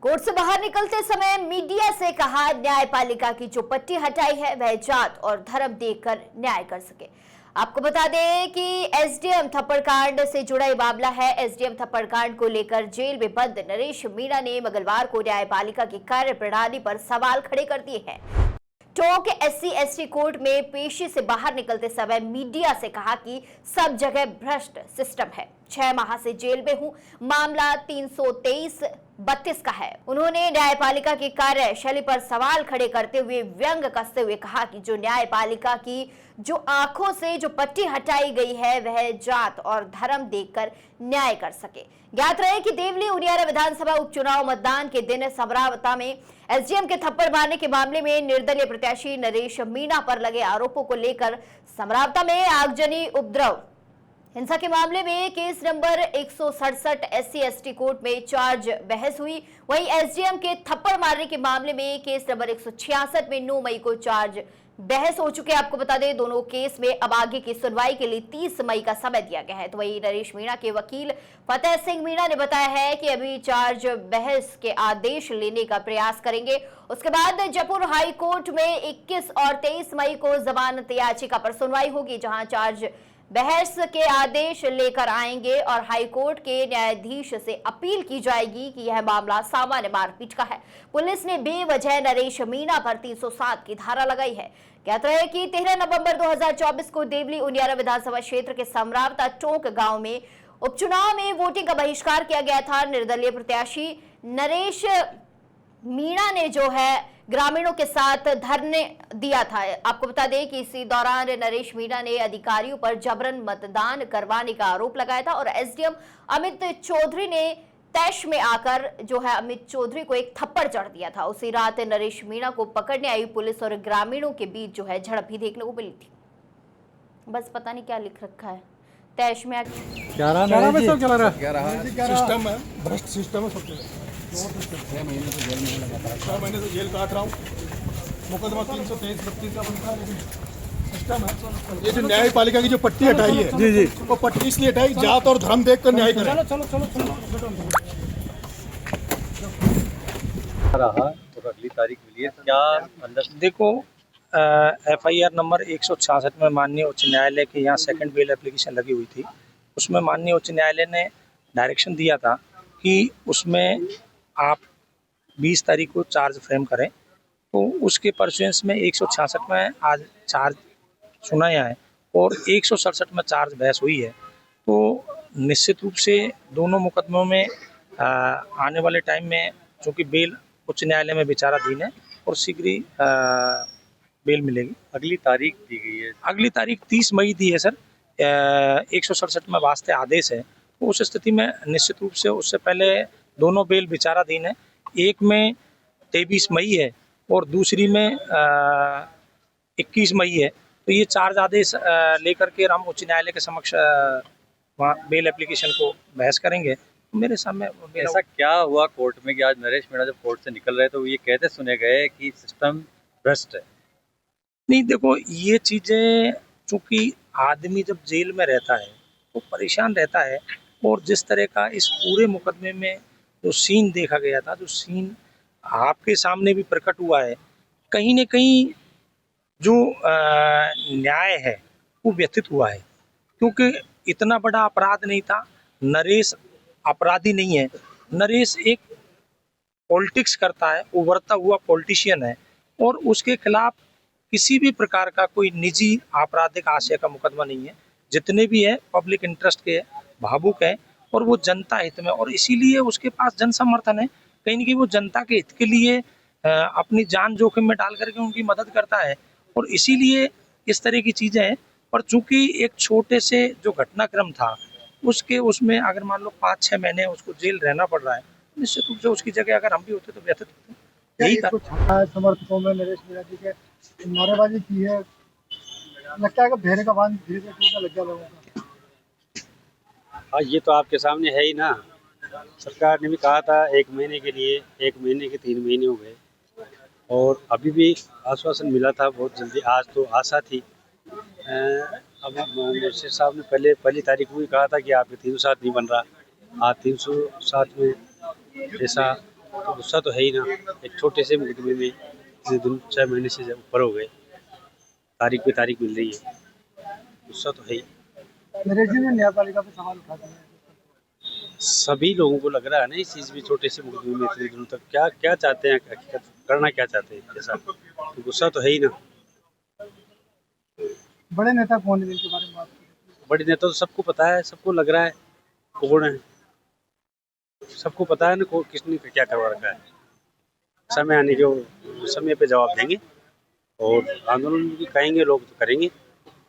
Court से बाहर निकलते समय मीडिया से कहा, न्यायपालिका की जो पट्टी हटाई है वह जात और धर्म देखकर न्याय कर सके। आपको बता दें कि एसडीएम थप्पड़ कांड से जुड़ा ये मामला है। एसडीएम थप्पड़ कांड को लेकर जेल में बंद नरेश मीणा ने मंगलवार को न्यायपालिका की कार्य प्रणाली पर सवाल खड़े कर दिए हैं। टोंक SC/ST कोर्ट में पेशी से बाहर निकलते समय मीडिया से कहा कि सब जगह भ्रष्ट सिस्टम है। 6 माह से जेल में हूं। मामला 323/32 का है। उन्होंने न्यायपालिका की कार्यशैली पर सवाल खड़े करते हुए व्यंग कसते हुए कहा कि जो न्यायपालिका की जो आंखों से जो पट्टी हटाई गई है वह जात और धर्म देखकर न्याय कर सके। ज्ञात रहे कि देवली उनियारा विधानसभा उपचुनाव मतदान के दिन समरावता में एसडीएम के थप्पड़ मारने के मामले में निर्दलीय प्रत्याशी नरेश मीणा पर लगे आरोपों को लेकर समरावता में आगजनी उपद्रव हिंसा के मामले में केस नंबर 167 SC/ST कोर्ट में चार्ज बहस हुई। वहीं एसडीएम के थप्पड़ मारने के मामले में केस नंबर 166 में 9 मई को चार्ज बहस हो चुके। आपको बता दें, दोनों केस में अब आगे की सुनवाई के लिए 30 मई का समय दिया गया है। तो वहीं नरेश मीणा के वकील फतेह सिंह मीणा ने बताया है कि अभी चार्ज बहस के आदेश लेने का प्रयास करेंगे। उसके बाद जयपुर हाई कोर्ट में 21 और 23 मई को जमानत याचिका पर सुनवाई होगी, जहां चार्ज बहस के आदेश लेकर आएंगे और हाईकोर्ट के न्यायाधीश से अपील की जाएगी कि यह मामला सामान्य मारपीट का है। पुलिस ने बेवजह नरेश मीणा पर 307 की धारा लगाई है। कहते हैं कि 13 नवंबर 2024 को देवली उनियारा विधानसभा क्षेत्र के समरावता टोंक गांव में उपचुनाव में वोटिंग का बहिष्कार किया गया था। निर्दलीय प्रत्याशी नरेश मीणा ने जो है ग्रामीणों के साथ धरने दिया था। आपको बता दें कि इसी दौरान नरेश मीणा ने अधिकारियों पर जबरन मतदान करवाने का आरोप लगाया था और एसडीएम अमित चौधरी ने तैश में आकर जो है अमित चौधरी को एक थप्पड़ जड़ दिया था। उसी रात नरेश मीणा को पकड़ने आई पुलिस और ग्रामीणों के बीच जो है झड़प भी देखने को मिली थी। बस पता नहीं क्या लिख रखा है तैश में सिस्टम है, भ्रष्ट सिस्टम है सबके। 6 महीने से जेल में लगातार 6 महीने से जेल काट रहा हूँ। मुकदमा 323/32 का बनता है, लेकिन सिस्टम है। ये जो न्यायपालिका की जो पट्टी हटाई है, जी जी, वो पट्टी इसलिए हटाई जात और धर्म देखकर न्याय करें। रहा तो अगली तारीख मिली है क्या अंदर? देखो, FIR नंबर 166 में माननीय उच्च न्यायालय के यहाँ सेकंड बेल एप्लीकेशन लगी हुई थी। उसमें माननीय उच्च न्यायालय ने डायरेक्शन दिया था कि उसमें आप 20 तारीख को चार्ज फ्रेम करें। तो उसके परसुएंस में 166 में आज चार्ज सुनाया है और 167 में चार्ज बहस हुई है। तो निश्चित रूप से दोनों मुकदमों में आने वाले टाइम में चूँकि बेल उच्च न्यायालय में विचाराधीन है और शीघ्र ही बेल मिलेगी। अगली तारीख दी गई है? अगली तारीख 30 मई दी है सर। 167 में वास्ते आदेश है। तो उस स्थिति में निश्चित रूप से उससे पहले दोनों बेल विचाराधीन है। एक में 23 मई है और दूसरी में 21 मई है। तो ये चार्ज आदेश लेकर के हम उच्च न्यायालय के समक्ष वहाँ बेल एप्लीकेशन को बहस करेंगे। तो मेरे सामने ऐसा क्या हुआ कोर्ट में कि आज नरेश मीणा जब कोर्ट से निकल रहे तो ये कहते सुने गए कि सिस्टम भ्रष्ट है? नहीं, देखो, ये चीज़ें चूँकि आदमी जब जेल में रहता है तो परेशान रहता है और जिस तरह का इस पूरे मुकदमे में जो सीन देखा गया था, जो सीन आपके सामने भी प्रकट हुआ है, कहीं न कहीं जो न्याय है वो व्यथित हुआ है। क्योंकि इतना बड़ा अपराध नहीं था। नरेश अपराधी नहीं है। नरेश एक पॉलिटिक्स करता है, उभरता हुआ पॉलिटिशियन है और उसके खिलाफ किसी भी प्रकार का कोई निजी आपराधिक आशय का मुकदमा नहीं है। जितने भी है पब्लिक इंटरेस्ट के भावुक है और वो जनता हित में, और इसीलिए उसके पास जन समर्थन है। कहीं न कहीं वो जनता के हित के लिए अपनी जान जोखिम में डाल करके उनकी मदद करता है और इसीलिए इस तरह की चीज़ें हैं। पर चूंकि एक छोटे से जो घटनाक्रम था उसमें अगर मान लो 5-6 महीने उसको जेल रहना पड़ रहा है, निश्चित रूप से उसकी जगह अगर हम भी होते तो व्यथित होते। यही समर्थकों में नरेश मीणा जी के नारेबाजी की है, लगता है कि घेरे का बांध धीरे धीरे टूटने लग गया लोगों का। हाँ, ये तो आपके सामने है ही ना। सरकार ने भी कहा था 1 महीने के लिए, 1 महीने के 3 महीने हो गए और अभी भी आश्वासन मिला था बहुत जल्दी। आज तो आशा थी। अब मिनिस्टर साहब ने पहली तारीख को भी कहा था कि आपके 307 नहीं बन रहा। आज 307 में ऐसा तो गुस्सा तो है ही ना। एक छोटे से मुकदमे में इतने दिन 6 महीने से जब ऊपर हो गए, तारीख पे तारीख मिल रही है, गुस्सा तो है ही। नरेश जी ने न्यायपालिका पे सवाल उठा दिया। सभी लोगों को लग रहा है ना इस चीज़ भी, छोटे से मुकदमे में इतने दिनों तक क्या क्या चाहते हैं, हकीकत करना क्या चाहते हैं ऐसा, तो गुस्सा तो है ही ना। बड़े नेता कौन है जिनके बारे में बात करें? बड़े नेता तो सबको पता है, सबको लग रहा है कौन है, सबको पता है ना किसने क्या करवा रखा है। समय आने के समय पे जवाब देंगे, और आंदोलन भी कहेंगे लोग तो करेंगे,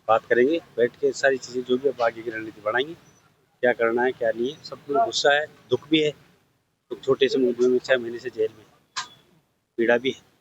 बात करेंगे बैठ के, सारी चीज़ें जो भी अब आगे की रणनीति बढ़ाएंगे, क्या करना है क्या नहीं है। सबको गुस्सा है, दुख भी है, तो छोटे से मुकदमे में 6 महीने से जेल में, पीड़ा भी है।